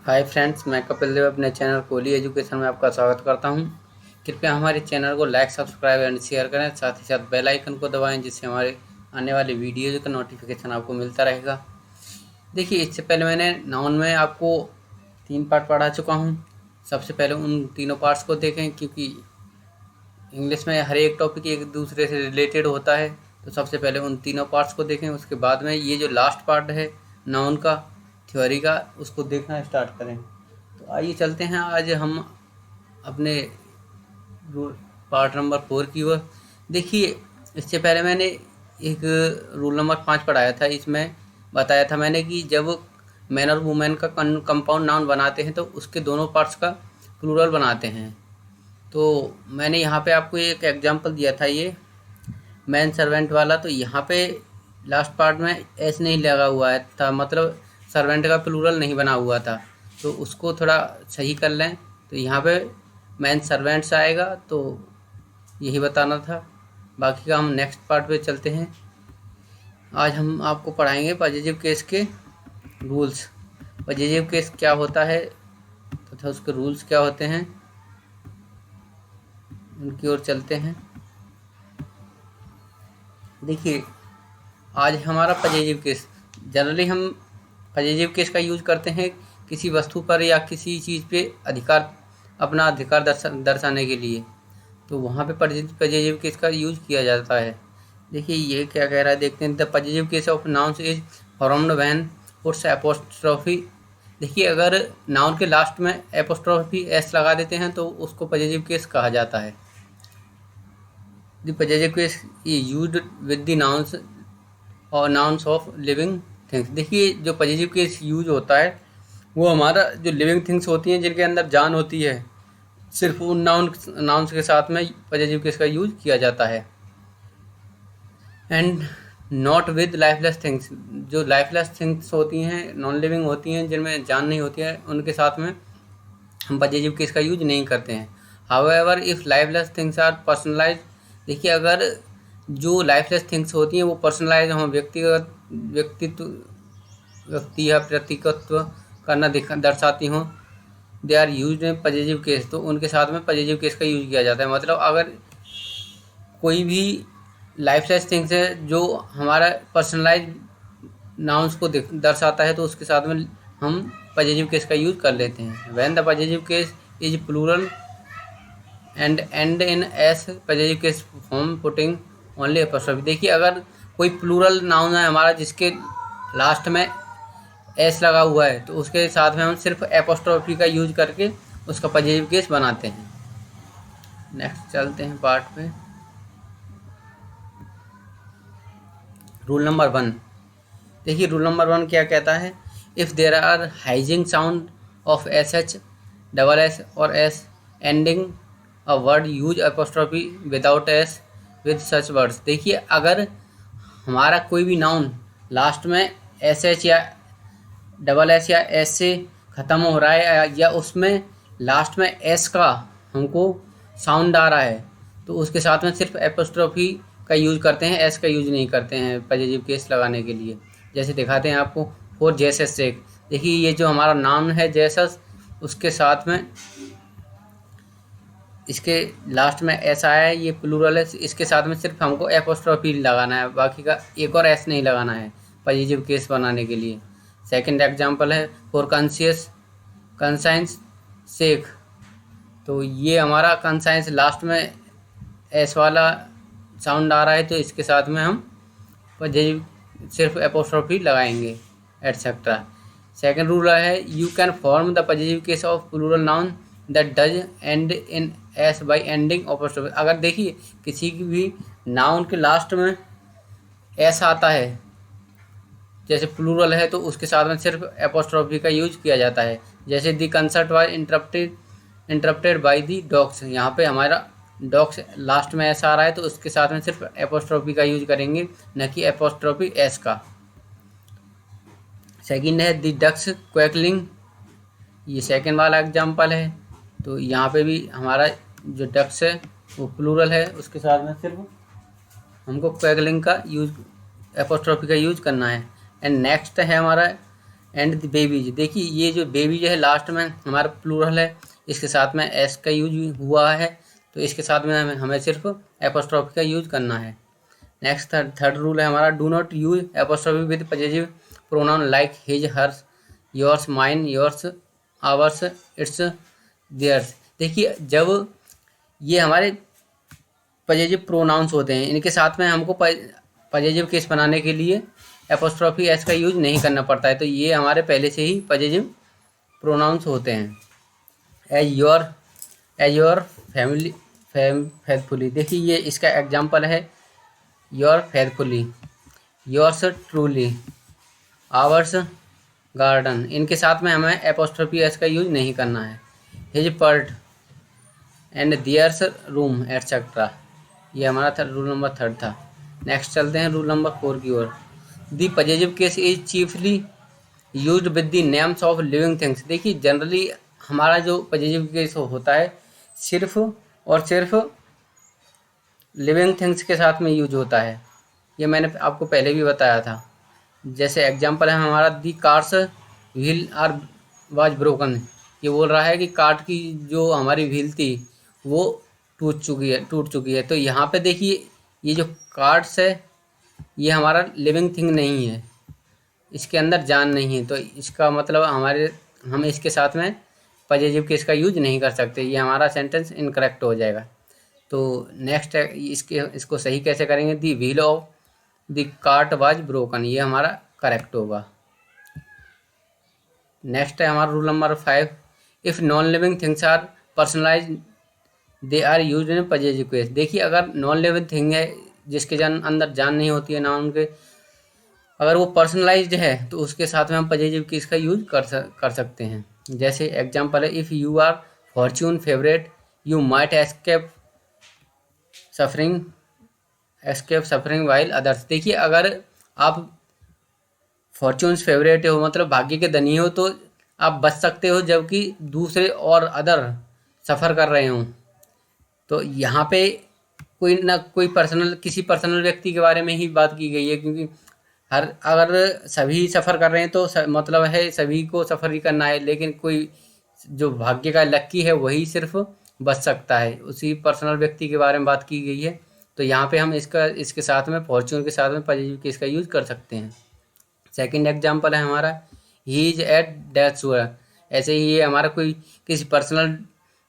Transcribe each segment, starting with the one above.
Hi friends, मैं कपिल देव अपने channel Kohli education में आपका स्वागत करता हूं। कृपया हमारे चैनल को लाइक, सब्सक्राइब एंड शेयर करें। साथ ही साथ बेल आइकन को दबाएं, जिससे हमारे आने वाले वीडियो का नोटिफिकेशन आपको मिलता रहेगा। देखिए, इससे पहले मैंने नाउन में आपको 3 पार्ट पढ़ा चुका हूं। सबसे पहले उन तीनों पार्ट्स को देखें, क्योंकि इंग्लिश में हर एक टॉपिक एक दूसरे से रिलेटेड होता है। तो सबसे पहले उन तीनों पार्ट्स को देखें, उसके बाद में ये जो लास्ट पार्ट है नाउन का, थ्योरी का, उसको देखना स्टार्ट करें। तो आइए चलते हैं आज हम अपने पार्ट नंबर 4 की ओर। देखिए, इससे पहले मैंने एक रूल नंबर 5 पढ़ाया था। इसमें बताया था मैंने कि जब मैन और वुमेन का कंपाउंड नाउन बनाते हैं तो उसके दोनों पार्ट्स का प्लूरल बनाते हैं। तो मैंने यहाँ पे आपको एक एग्जांपल दिया था, ये मैन सर्वेंट वाला। तो यहाँ पे लास्ट पार्ट में एस नहीं लगा हुआ है था, मतलब सर्वेंट का प्लूरल नहीं बना हुआ था। तो उसको थोड़ा सही कर लें। तो यहाँ पे मैन सर्वेंट्स आएगा। तो यही बताना था। बाकी का हम नेक्स्ट पार्ट पे चलते हैं। आज हम आपको पढ़ाएंगे पॉजिटिव केस के रूल्स। पॉजिटिव केस क्या होता है तथा उसके रूल्स क्या होते हैं, उनकी ओर चलते हैं। देखिए, आज हमारा पॉजिटिव केस, जनरली हम पॉजिटिव केस का यूज करते हैं किसी वस्तु पर या किसी चीज़ पे अपना अधिकार दर्शाने के लिए। तो वहाँ पे पॉजिटिव केस का यूज किया जाता है। देखिए, ये क्या कह रहा है, देखते हैं। The positive case of nouns is formed when puts apostrophe. देखिए, अगर नाउन के लास्ट में एपोस्ट्रोफी एस लगा देते हैं तो उसको पॉजिटिव केस कहा जाता है। The positive case is used with the nouns और नाउन्स ऑफ लिविंग थिंग्स। देखिए, जो पॉजिटिव केस यूज होता है वो हमारा जो लिविंग थिंग्स होती हैं, जिनके अंदर जान होती है, सिर्फ उन नाउन्स के साथ में पॉजिटिव केस का यूज किया जाता है। And not with lifeless things. जो लाइफलेस थिंग्स होती हैं, नॉन लिविंग होती हैं, जिनमें जान नहीं होती है, उनके साथ में हम पॉजिटिव केस का यूज नहीं करते हैं। However if lifeless things are personalise. देखिए, अगर जो लाइफलेस थिंग्स होती हैं वो पर्सनलाइज हों, व्यक्ति या प्रतीकत्व करना दर्शाती हों, they are use in positive case. तो उनके साथ में पॉजिटिव केस का यूज किया जाता है। मतलब अगर कोई भी लाइफलेस थिंग्स है जो हमारा पर्सनलाइज नाउन्स को दर्शाता है, तो उसके साथ में हम पॉजिटिव केस का यूज कर लेते हैं। When the positive case is plural and end in S, positive case form putting only apostrophe. देखिए, अगर कोई प्लूरल नाउन है हमारा जिसके लास्ट में एस लगा हुआ है, तो उसके साथ में हम सिर्फ एपोस्ट्रोफी का यूज करके उसका पॉजिटिव केस बनाते हैं। नेक्स्ट चलते हैं पार्ट पे। Rule number 1। देखिए, रूल नंबर 1 क्या कहता है। If there are hissing sound of S H, double S और S ending a word, use apostrophe without S with such words. देखिए, अगर हमारा कोई भी नाउन लास्ट में एस एच या डबल एस या एस से ख़त्म हो रहा है, या उसमें लास्ट में एस का हमको साउंड आ रहा है, तो उसके साथ में सिर्फ एपोस्ट्रोफी का यूज करते हैं, एस का यूज नहीं करते हैं पॉजिटिव केस लगाने के लिए। जैसे दिखाते हैं आपको, फॉर जेसस सेक। देखिए, ये जो हमारा नाम है जेसस, उसके साथ में इसके लास्ट में एस आया है, ये प्लूरल है, इसके साथ में सिर्फ हमको एपोस्ट्रोफी लगाना है, बाकी का एक और एस नहीं लगाना है पॉजिटिव केस बनाने के लिए। सेकंड एग्जांपल है फॉर कंसाइंस सेक। तो ये हमारा कंसाइंस लास्ट में एस वाला साउंड आ रहा है, तो इसके साथ में हम पॉजिटिव सिर्फ एपोस्ट्रोफी लगाएंगे, एटसेट्रा। सेकंड रूल है, you can form the positive case of plural noun that does end in S by ending apostrophe. अगर देखिए, किसी की भी नाउन के लास्ट में एस आता है, जैसे प्लूरल है, तो उसके साथ में सिर्फ एपोस्ट्रोफी का यूज किया जाता है। जैसे the concert was interrupted by the dogs. यहाँ पे हमारा डॉग्स लास्ट में एस आ रहा है, तो उसके साथ में सिर्फ एपोस्ट्रोफी का यूज करेंगे, न कि एपोस्ट्रोफी एस का। सेकंड है दी डक्स क्वैकलिंग। ये सेकंड वाला एग्जांपल है। तो यहाँ पे भी हमारा जो डक्स है वो प्लूरल है, उसके साथ में सिर्फ हमको क्वैकलिंग का यूज, एपोस्ट्रोफी का यूज करना है। एंड नेक्स्ट है हमारा एंड द बेबीज। देखिए ये जो बेबी जो है लास्ट में हमारा प्लूरल है, इसके साथ में एस का यूज हुआ है, तो इसके साथ में हमें सिर्फ एपोस्ट्रोफी का यूज करना है। नेक्स्ट थर्ड रूल है हमारा, do not use apostrophe with positive pronoun like his, hers, yours, mine, yours, ours, its, theirs. देखिए जब ये हमारे पॉजिटिव प्रोनाउंस होते हैं, इनके साथ में हमको पॉजिटिव केस बनाने के लिए एपोस्ट्रोफी एस का यूज नहीं करना पड़ता है, तो ये हमारे पहले से ही पॉजिटिव प्रोनाउंस होते हैं। As your family faithfully. देखिए ये इसका एग्जाम्पल है, your faithfully, yours truly, ours garden. इनके साथ में हमें एपोस्ट्रोफी एस का यूज नहीं करना है। His pert and theirs room etcetera. ये हमारा रूल नंबर 3 था। नेक्स्ट चलते हैं रूल नंबर 4 की ओर। The positive case is chiefly used with the names of living things. देखिए जनरली हमारा जो पॉजिटिव केस होता है सिर्फ और सिर्फ लिविंग थिंग्स के साथ में यूज होता है, ये मैंने आपको पहले भी बताया था। जैसे एग्जांपल है हमारा, the car's wheel are was broken. ये बोल रहा है कि कार्ट की जो हमारी व्हील थी वो टूट चुकी है। तो यहाँ पे देखिए ये जो कार्ड्स है ये हमारा लिविंग थिंग नहीं है, इसके अंदर जान नहीं है, तो इसका मतलब हम इसके साथ में पॉजिटिव केस का यूज नहीं कर सकते, ये हमारा सेंटेंस इनकरेक्ट हो जाएगा। तो नेक्स्ट है इसको सही कैसे करेंगे, the wheel of the cart was broken, ये हमारा करेक्ट होगा। नेक्स्ट है हमारा rule number 5, if non living things are personalise they are use in positive case. देखिए अगर नॉन लिविंग थिंग है जिसके अंदर जान नहीं होती है ना उनके, अगर वो पर्सनलाइज्ड है तो उसके साथ में हम पॉजिटिव केस का यूज कर सकते हैं। जैसे एग्जांपल है, if you are fortune favourite you might escape suffering while others. देखिए अगर आप फॉर्च्यून्स फेवरेट हो मतलब भाग्य के धनी हो तो आप बच सकते हो, जबकि दूसरे और अदर सफ़र कर रहे हों। तो यहाँ पे कोई ना कोई किसी पर्सनल व्यक्ति के बारे में ही बात की गई है, क्योंकि अगर सभी सफ़र कर रहे हैं तो मतलब है सभी को सफ़र ही करना है, लेकिन कोई जो भाग्य का लक्की है वही सिर्फ बच सकता है, उसी पर्सनल व्यक्ति के बारे में बात की गई है। तो यहाँ पे हम इसके साथ में फॉर्च्यून के साथ में पॉजिटिव केस का यूज कर सकते हैं। सेकंड एग्जांपल है हमारा, he is at death's door. ऐसे ही ये हमारा कोई किसी पर्सनल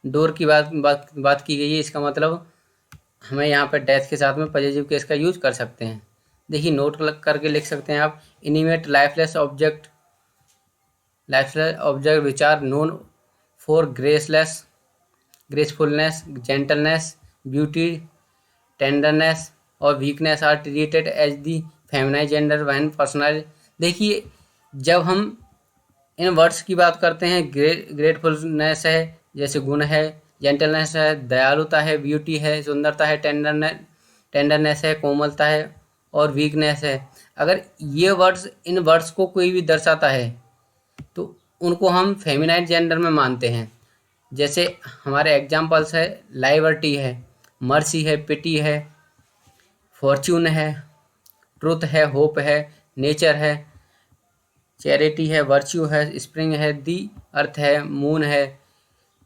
डोर की बात की गई है, इसका मतलब हमें यहाँ पर डेथ के साथ में पॉजिटिव केस का यूज कर सकते हैं। देखिए नोट करके लिख सकते हैं आप, inanimate lifeless object which are known for gracefulness, gentleness, beauty, tenderness और weakness are treated as the feminine gender when personal. देखिए जब हम इन वर्ड्स की बात करते हैं, ग्रेटफुलनेस है जैसे गुण है, जेंटलनेस है, दयालुता है, ब्यूटी है, सुंदरता है, टेंडरनेस है, कोमलता है, और वीकनेस है। अगर ये इन वर्ड्स को कोई भी दर्शाता है तो उनको हम फेमिनाइन जेंडर में मानते हैं। जैसे हमारे एग्जांपल्स है, लाइबर्टी है, मर्सी है, पिटी है, फॉर्च्यून है, ट्रुथ है, होप है, नेचर है, चैरिटी है, वर्च्यू है, स्प्रिंग है, दी अर्थ है, मून है,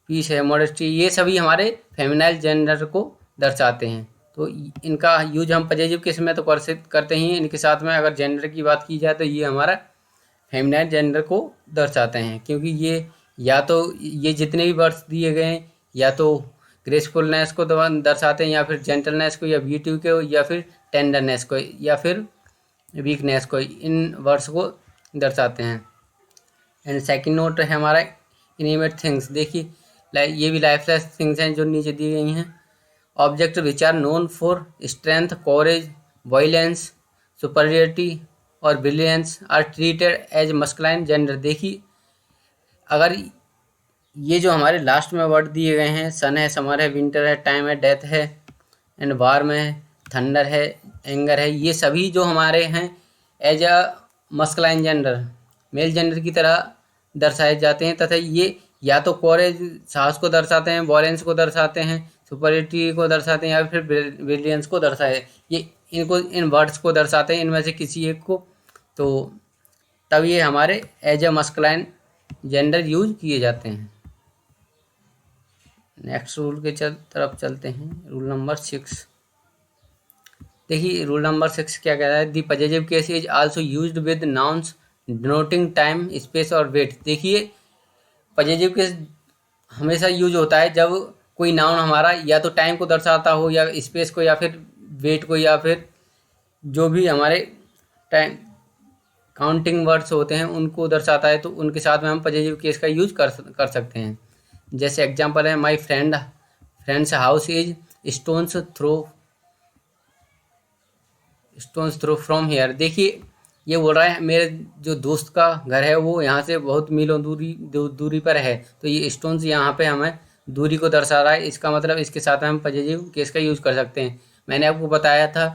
पीस है, मॉडेस्टी। ये सभी हमारे फेमिनाइन जेंडर को दर्शाते हैं। तो इनका यूज हम पॉजिटिव केस में तो करते ही, इनके साथ में अगर जेंडर की बात की जाए तो ये हमारा फेमिनाइन जेंडर को दर्शाते हैं, क्योंकि ये या तो ये जितने भी वर्ड्स दिए गए हैं या तो ग्रेसफुलनेस को दर्शाते हैं, या फिर जेंटलनेस को, या ब्यूटी को, या फिर टेंडरनेस को, या फिर वीकनेस को, इन वर्ड्स को दर्शाते हैं। एंड सेकंड नोट है हमारा, इनिमेट थिंग्स। देखिए ये भी लाइफलेस थिंग्स हैं जो नीचे दी गई हैं। Object which are known for strength, courage, violence, superiority और brilliance are treated as masculine gender. देखिए अगर ये जो हमारे लास्ट में वर्ड दिए गए हैं, सन है, समर है, विंटर है, टाइम है, डेथ है, एंड वार्म है, थंडर है, एंगर है, ये सभी जो हमारे हैं as a masculine gender, male gender की तरह दर्शाए जाते हैं, तथा ये या तो कॉरेज, साहस को दर्शाते हैं, वॉलेंस को दर्शाते हैं, सुपरियरिटी को दर्शाते हैं, या फिर ब्रिलियंस को दर्शाए, ये इन वर्ड्स को दर्शाते हैं, इनमें से किसी एक को। तो तब ये हमारे as a masculine gender use किए जाते हैं। नेक्स्ट रूल के तरफ चलते हैं, रूल नंबर 6। देखिए रूल नंबर 6 क्या कहता है, दी positive case is also used with nouns denoting time, space और वेट। देखिए पॉजिटिव केस हमेशा यूज होता है जब कोई नाउन हमारा या तो टाइम को दर्शाता हो, या स्पेस को, या फिर वेट को, या फिर जो भी हमारे टाइम काउंटिंग वर्ड्स होते हैं उनको दर्शाता है, तो उनके साथ में हम पॉजिटिव केस का यूज कर सकते हैं। जैसे एग्जांपल है, my friend's house is stone's throw from here. देखिए ये बोल रहा है मेरे जो दोस्त का घर है वो यहाँ से बहुत मीलों दूरी पर है, तो ये स्टोन्स यहाँ पे हमें दूरी को दर्शा रहा है। इसका मतलब इसके साथ में हम पॉजिटिव केस का यूज कर सकते हैं। मैंने आपको बताया था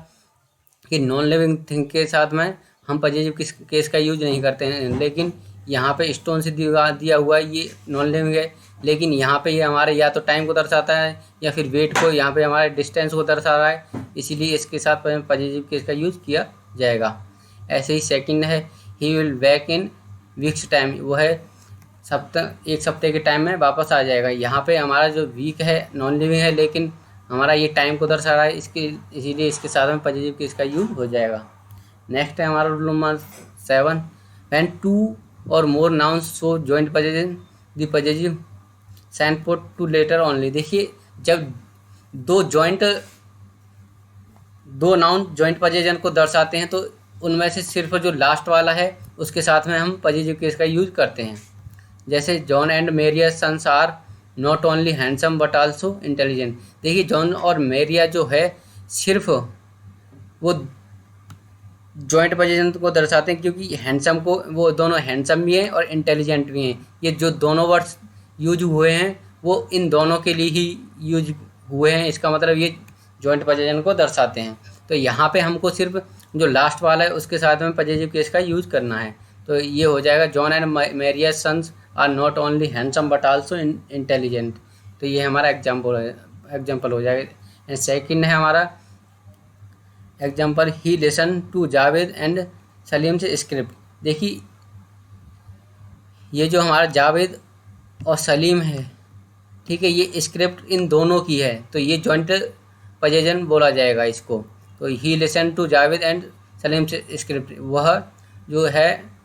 कि नॉन लिविंग थिंग के साथ में हम पॉजिटिव केस का यूज नहीं करते हैं, लेकिन यहाँ पे स्टोन से दिया हुआ है, ये नॉन लिविंग है, लेकिन यहाँ पे ये हमारे या तो टाइम को दर्शाता है या फिर वेट को, यहाँ पे हमारे डिस्टेंस को दर्शा रहा है, इसीलिए इसके साथ पॉजिटिव केस का यूज किया जाएगा। ऐसे ही सेकंड है, he will back in weeks time, वो है एक सप्ताह के टाइम में वापस आ जाएगा। यहाँ पे हमारा जो वीक है नॉन लिविंग है, लेकिन हमारा ये टाइम को दर्शा रहा है, इसीलिए इसके साथ में पॉजिटिव केस का यूज हो जाएगा। नेक्स्ट है हमारा रूल नंबर 7, व्हेन 2 और more nouns show joint possession the positive sign put to letter only. देखिए जब दो नाउन जॉइंट पोजेशन को दर्शाते हैं तो उनमें से सिर्फ जो लास्ट वाला है उसके साथ में हम पॉजिटिव केस का यूज करते हैं। जैसे John and Maria's sons are not only handsome but also intelligent. देखिए जॉन और मेरिया जो है सिर्फ वो जॉइंट पोजीशन को दर्शाते हैं, क्योंकि हैंडसम को वो दोनों हैंडसम भी हैं और इंटेलिजेंट भी हैं। ये जो दोनों वर्ड्स यूज हुए हैं वो इन दोनों के लिए ही यूज हुए हैं, इसका मतलब ये जॉइंट पोजीशन को दर्शाते हैं। तो यहाँ पे हमको सिर्फ जो लास्ट वाला है उसके साथ में पॉजिटिव केस का यूज करना है। तो ये हो जाएगा, John and Maria's sons are not only handsome but also intelligent. तो ये हमारा एग्जाम्पल हो जाएगा। एंड सेकेंड है हमारा example, he listen to Javed and Salim से स्क्रिप्ट। देखिए ये जो हमारा जावेद और सलीम है, ठीक है, ये स्क्रिप्ट इन दोनों की है, तो ये जॉइंट पोजीशन बोला जाएगा इसको। तो he listen to Javed and Salim से स्क्रिप्ट, वह जो है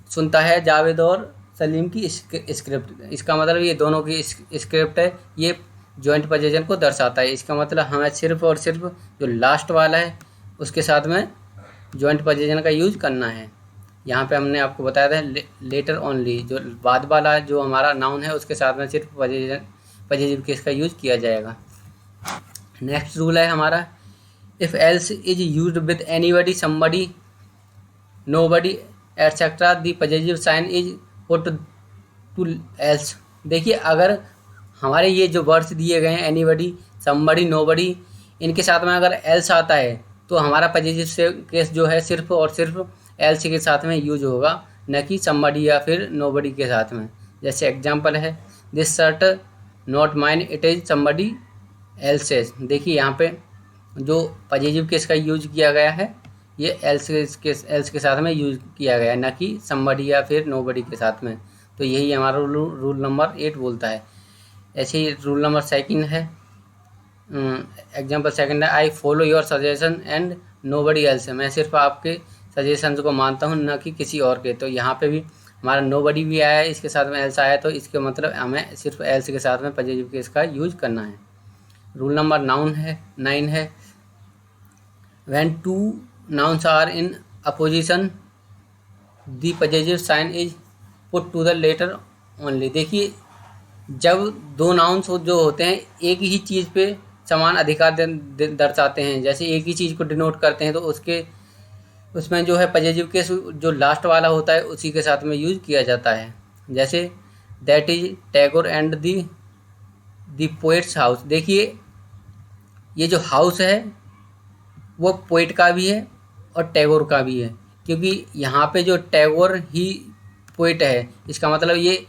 सुनता है जावेद और सलीम की स्क्रिप्ट, इसका मतलब ये दोनों की स्क्रिप्ट है, ये जॉइंट पोजीशन को दर्शाता है। इसका मतलब हमें सिर्फ और सिर्फ जो लास्ट वाला है उसके साथ में जॉइंट पोजीशन का यूज करना है। यहाँ पे हमने आपको बताया था लेटर ओनली, जो बाद वाला जो हमारा नाउन है उसके साथ में सिर्फ पॉजिटिव केस का यूज किया जाएगा। नेक्स्ट रूल है हमारा, if else is used with anybody, somebody, nobody etcetera, the positive sign is put to else. देखिए अगर हमारे ये जो वर्ड्स दिए गए हैं एनीबडी, समबडी, नोबडी, इनके साथ में अगर एल्स आता है तो हमारा पॉजिटिव से केस जो है सिर्फ और सिर्फ एल्स के साथ में यूज होगा, न कि समबडी या फिर नोबडी के साथ में। जैसे एग्जांपल है, this shirt not mine it is somebody else's. देखिए यहाँ पे जो पॉजिटिव केस का यूज किया गया है ये एल्स के साथ में यूज किया गया है, न कि समबडी या फिर नोबडी के साथ में। तो यही हमारा रूल नंबर 8 बोलता है। ऐसे ही रूल नंबर 2 है, एग्जाम्पल 2 है, I follow your suggestion and nobody else. मैं सिर्फ आपके सजेशंस को मानता हूँ, न कि किसी और के। तो यहाँ पे भी हमारा नोबडी भी आया है, इसके साथ में एल्स आया, तो इसके मतलब हमें सिर्फ एल्स के साथ में पॉजिटिव केस का यूज करना है। रूल नंबर 9 है, when 2 nouns are in opposition the possessive sign is put to the letter only। देखिए जब दो नाउन्स जो होते हैं एक ही चीज़ पे समान अधिकार दर्शाते हैं, जैसे एक ही चीज़ को डिनोट करते हैं, तो उसमें जो है पॉजिटिव केस जो लास्ट वाला होता है उसी के साथ में यूज किया जाता है। जैसे that is Tagore and the poets house. देखिए ये जो हाउस है वो पोएट का भी है और टैगोर का भी है, क्योंकि यहाँ पे जो टैगोर ही पोएट है, इसका मतलब ये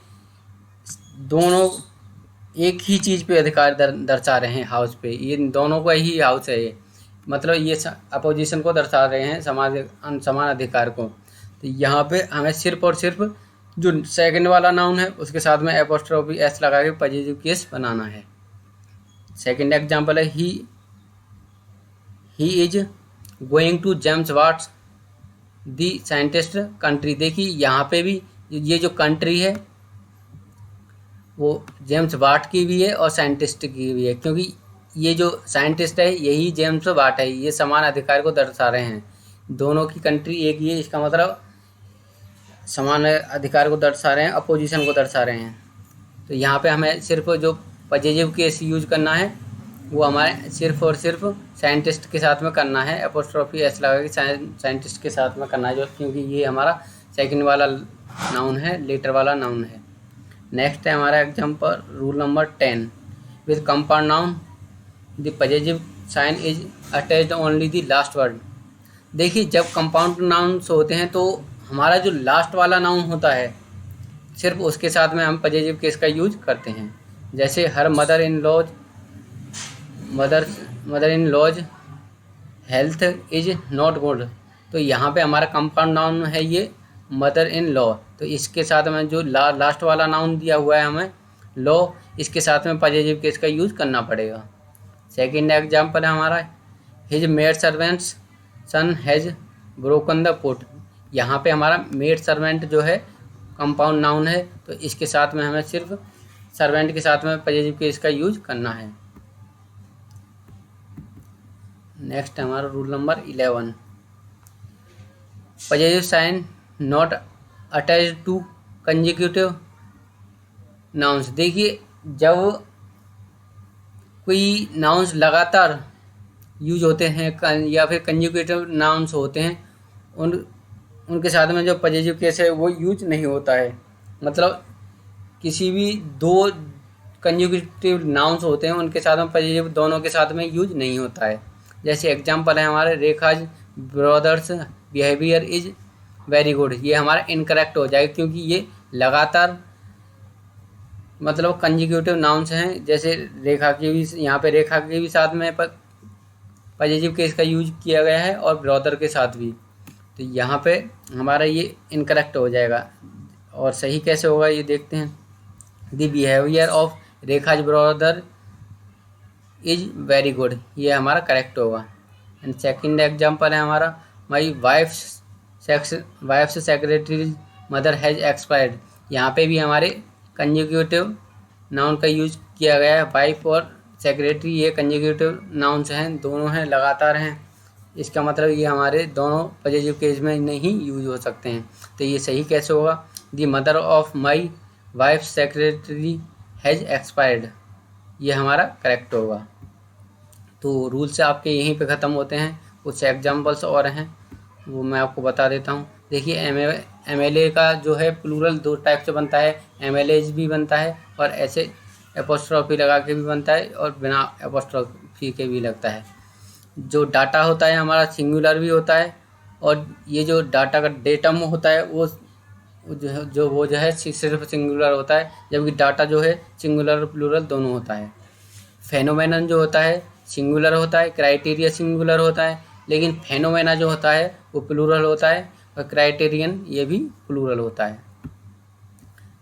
दोनों एक ही चीज़ पे अधिकार दर्शा रहे हैं हाउस पे, ये दोनों का ही हाउस है ये, मतलब ये अपोजिशन को दर्शा रहे हैं समान अधिकार को। तो तो यहाँ पे हमें सिर्फ और सिर्फ जो सेकंड वाला नाउन है उसके साथ में एपोस्ट्रोफी एस लगा के पॉजिटिव केस बनाना है। सेकंड एग्जांपल है he is going to James Watt's the scientist country. देखिए यहाँ पे भी ये जो कंट्री है वो जेम्स वाट की भी है और साइंटिस्ट की भी है, क्योंकि ये जो साइंटिस्ट है यही जेम्स वाट है, ये समान अधिकार को दर्शा रहे हैं। दोनों की कंट्री एक ही है, इसका मतलब समान अधिकार को दर्शा रहे हैं, अपोजिशन को दर्शा रहे हैं। तो यहाँ पे हमें सिर्फ जो पॉजिटिव केस यूज करना है वो हमारे सिर्फ और सिर्फ साइंटिस्ट के साथ में करना है, एपोस्ट्रोफी एस लगा के साइंटिस्ट के साथ में करना है, जो क्योंकि ये हमारा सेकंड वाला नाउन है, लेटर वाला नाउन है। नेक्स्ट है हमारा example rule number 10 with compound noun the positive sign is attached only the last word. देखिए जब कंपाउंड नाउन्स होते हैं तो हमारा जो लास्ट वाला नाउन होता है सिर्फ उसके साथ में हम पॉजिटिव केस का यूज करते हैं। जैसे her mother in law's health is not good, तो यहाँ पे हमारा कंपाउंड नाउन है ये मदर इन लॉ, तो इसके साथ में जो लास्ट वाला नाउन दिया हुआ है हमें लॉ, इसके साथ में पॉजिटिव केस का यूज करना पड़ेगा। सेकंड एग्जांपल है हमारा his maid servant's son has broken the pot. यहाँ पे हमारा मेड सर्वेंट जो है कंपाउंड नाउन है, तो इसके साथ में हमें सिर्फ सर्वेंट के साथ में पॉजिटिव केस का यूज करना है। नेक्स्ट हमारा rule number 11 positive sign not attached to consecutive nouns. देखिए जब कोई नाउन्स लगातार यूज होते हैं या फिर कंजिक्यूटिव नाउन्स होते हैं उनके साथ में जो पॉजिटिव केस है वो यूज नहीं होता है। मतलब किसी भी दो कंजुगेटिव नाउन्स होते हैं उनके साथ में पॉजिटिव दोनों के साथ में यूज नहीं होता है। जैसे एग्जांपल है हमारे Rekha's brother's behaviour is very good, ये हमारा इनकरेक्ट हो जाएगा क्योंकि ये लगातार मतलब कंजुगेटिव नाउन्स हैं। जैसे रेखा की भी यहाँ पे रेखा के भी साथ में पॉजिटिव केस का यूज किया गया है और ब्रदर के साथ भी, तो यहाँ पे हमारा ये इनकरेक्ट हो जाएगा। और सही कैसे होगा ये देखते हैं। The behaviour of Rekha's brother is very good, ये हमारा करेक्ट होगा। एंड सेकंड एग्जांपल है हमारा my wife's secretary mother has expired. यहाँ पे भी हमारे कंजुगेटिव नाउन का यूज किया गया है। वाइफ और सेक्रेटरी ये कंजुगेटिव नाउन्स हैं, दोनों हैं, लगातार हैं, इसका मतलब ये हमारे दोनों पॉजिटिव केस में नहीं यूज हो सकते हैं। तो ये सही कैसे होगा। The mother of my wife secretary has expired, ये हमारा करेक्ट होगा। तो रूल्स आपके यहीं पे ख़त्म होते हैं। कुछ एग्जांपल्स और हैं वो मैं आपको बता देता हूँ। देखिए MLA का जो है प्लूरल दो टाइप से बनता है, MLAs भी बनता है और ऐसे एपोस्ट्रॉफी लगा के भी बनता है और बिना एपोस्ट्रॉफी के भी लगता है। जो डाटा होता है हमारा सिंगुलर भी होता है और ये जो डाटा का डेटम होता है वो जो है सिर्फ सिंगुलर होता है, जबकि डाटा जो है सिंगुलर और प्लूरल दोनों होता है। फेनोमेनन जो होता है सिंगुलर होता है, क्राइटेरिया सिंगुलर होता है, लेकिन फेनोमेना जो होता है वो प्लूरल होता है और क्राइटेरियन ये भी प्लूरल होता है।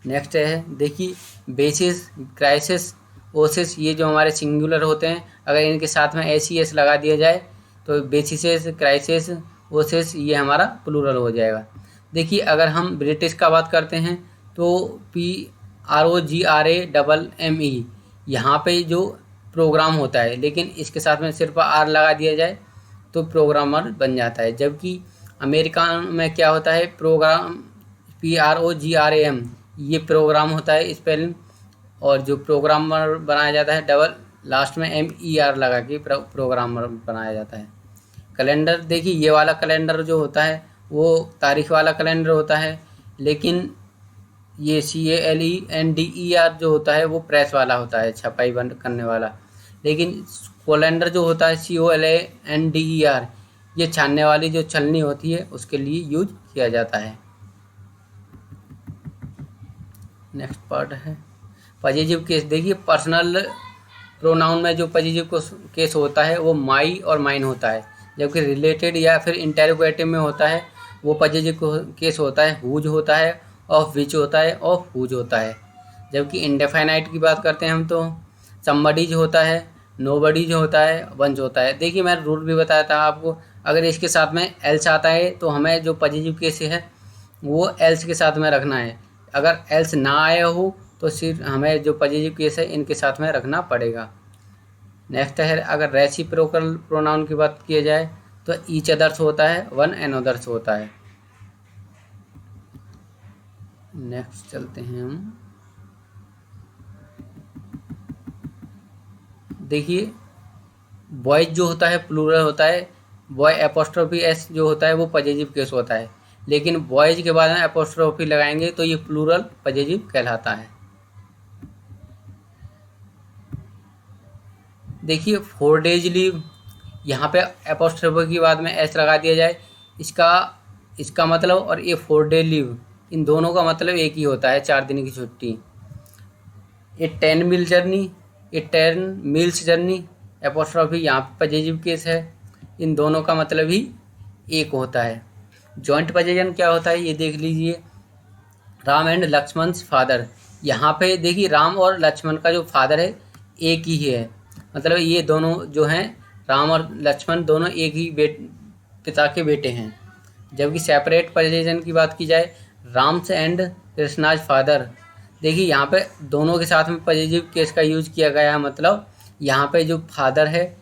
नेक्स्ट है देखिए बेसिस, क्राइसिस, ओसिस, ये जो हमारे सिंगुलर होते हैं अगर इनके साथ में SES लगा दिया जाए तो बेसिस, क्राइसिस, ओसिस ये हमारा प्लूरल हो जाएगा। देखिए अगर हम ब्रिटिश का बात करते हैं तो PROGRAMME, यहाँ पे जो प्रोग्राम होता है लेकिन इसके साथ में सिर्फ R लगा दिया जाए तो प्रोग्रामर बन जाता है। जबकि अमेरिका में क्या होता है प्रोग्राम PROGRAM, ये प्रोग्राम होता है स्पेलिंग, और जो प्रोग्रामर बनाया जाता है डबल लास्ट में MER लगा के प्रोग्रामर बनाया जाता है। कैलेंडर, देखिए ये वाला कैलेंडर जो होता है वो तारीख वाला कैलेंडर होता है, लेकिन ये CALENDER जो होता है वो प्रेस वाला होता है, छपाई बंद करने वाला। लेकिन कैलेंडर जो होता है COLANDER ये छानने वाली जो छलनी होती है उसके लिए यूज किया जाता है। नेक्स्ट पार्ट है पॉजिटिव केस। देखिए पर्सनल प्रोनाउन में जो पॉजिटिव केस होता है वो माई और माइन होता है, जबकि रिलेटेड या फिर इंटेरोगेटिव में होता है वो पॉजिटिव केस होता है हुज होता है, ऑफ विच होता है, ऑफ हुज होता है। जबकि इंडेफिनाइट की बात करते हैं हम तो समबडीज होता है, नोबडीज होता है, वंस होता है। देखिए मैंने रूल भी बताया था आपको, अगर इसके साथ में एल्स आता है तो हमें जो पॉजिटिव केस है वो एल्स के साथ में रखना है। अगर एल्स ना आया हो तो सिर्फ हमें जो पॉजिटिव केस है इनके साथ में रखना पड़ेगा। नेक्स्ट है, अगर रेसिप्रोकल प्रोनाउन की बात किया जाए तो ईच अदर्स होता है, वन एंड अदर्स होता है। नेक्स्ट चलते हैं हम। देखिए बॉयज जो होता है प्लूरल होता है, बॉय एपोस्ट्रोफी एस जो होता है वो पॉजिटिव केस होता है, लेकिन बॉयज के बाद में एपोस्ट्रोफी लगाएंगे तो ये प्लूरल पॉजिटिव कहलाता है। देखिए 4 डेज लीव, यहाँ पे एपोस्ट्रोफी के बाद में एस लगा दिया जाए, इसका मतलब और ये 4 डे लीव, इन दोनों का मतलब एक ही होता है, 4 दिन की छुट्टी। ये 10 मील जर्नी, ये 10 मील्स जर्नी, एपोस्ट्रोफी यहाँ पे पॉजिटिव केस है, इन दोनों का मतलब ही एक होता है। जॉइंट पॉजिशन क्या होता है ये देख लीजिए, राम एंड लक्ष्मण्स फादर, यहाँ पे देखिए राम और लक्ष्मण का जो फादर है एक ही है, मतलब ये दोनों जो हैं राम और लक्ष्मण दोनों एक ही पिता के बेटे हैं। जबकि सेपरेट पोजीशन की बात की जाए, राम्स एंड कृष्णाज फादर, देखिए यहाँ पे दोनों के साथ में पॉजिटिव केस का यूज किया गया है, मतलब यहाँ पे जो फादर है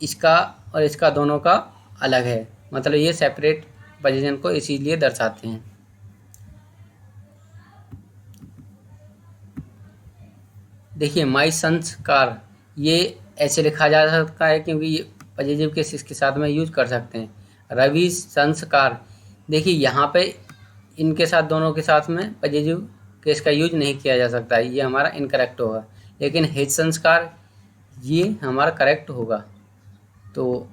इसका और इसका दोनों का अलग है, मतलब ये सेपरेट पोजीशन को इसीलिए दर्शाते हैं। देखिए माई सन्स कार, ये ऐसे लिखा जा सकता है क्योंकि ये पॉजिटिव केस इसके साथ में यूज कर सकते हैं। रवि संस्कार, देखिए यहाँ पे इनके साथ दोनों के साथ में पॉजिटिव केस का यूज नहीं किया जा सकता है, ये हमारा इनकरेक्ट होगा, लेकिन हिज संस्कार ये हमारा करेक्ट होगा। तो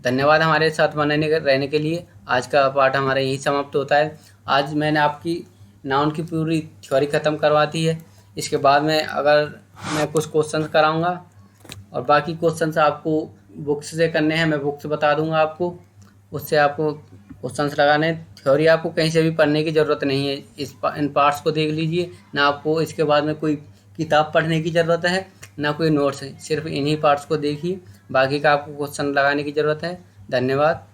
धन्यवाद हमारे साथ रहने के लिए। आज का पार्ट हमारा यही समाप्त होता है। आज मैंने आपकी नाउन की पूरी थ्योरी ख़त्म करवा दी है, इसके बाद में अगर मैं कुछ क्वेश्चंस कराऊंगा और बाकी क्वेश्चंस आपको बुक्स से करने हैं, मैं बुक्स बता दूंगा आपको, उससे आपको क्वेश्चंस लगाने। थ्योरी आपको कहीं से भी पढ़ने की ज़रूरत नहीं है, इन पार्ट्स को देख लीजिए, ना आपको इसके बाद में कोई किताब पढ़ने की ज़रूरत है ना कोई नोट्स है, सिर्फ इन्हीं पार्ट्स को देखिए, बाकी का आपको क्वेश्चन लगाने की ज़रूरत है। धन्यवाद।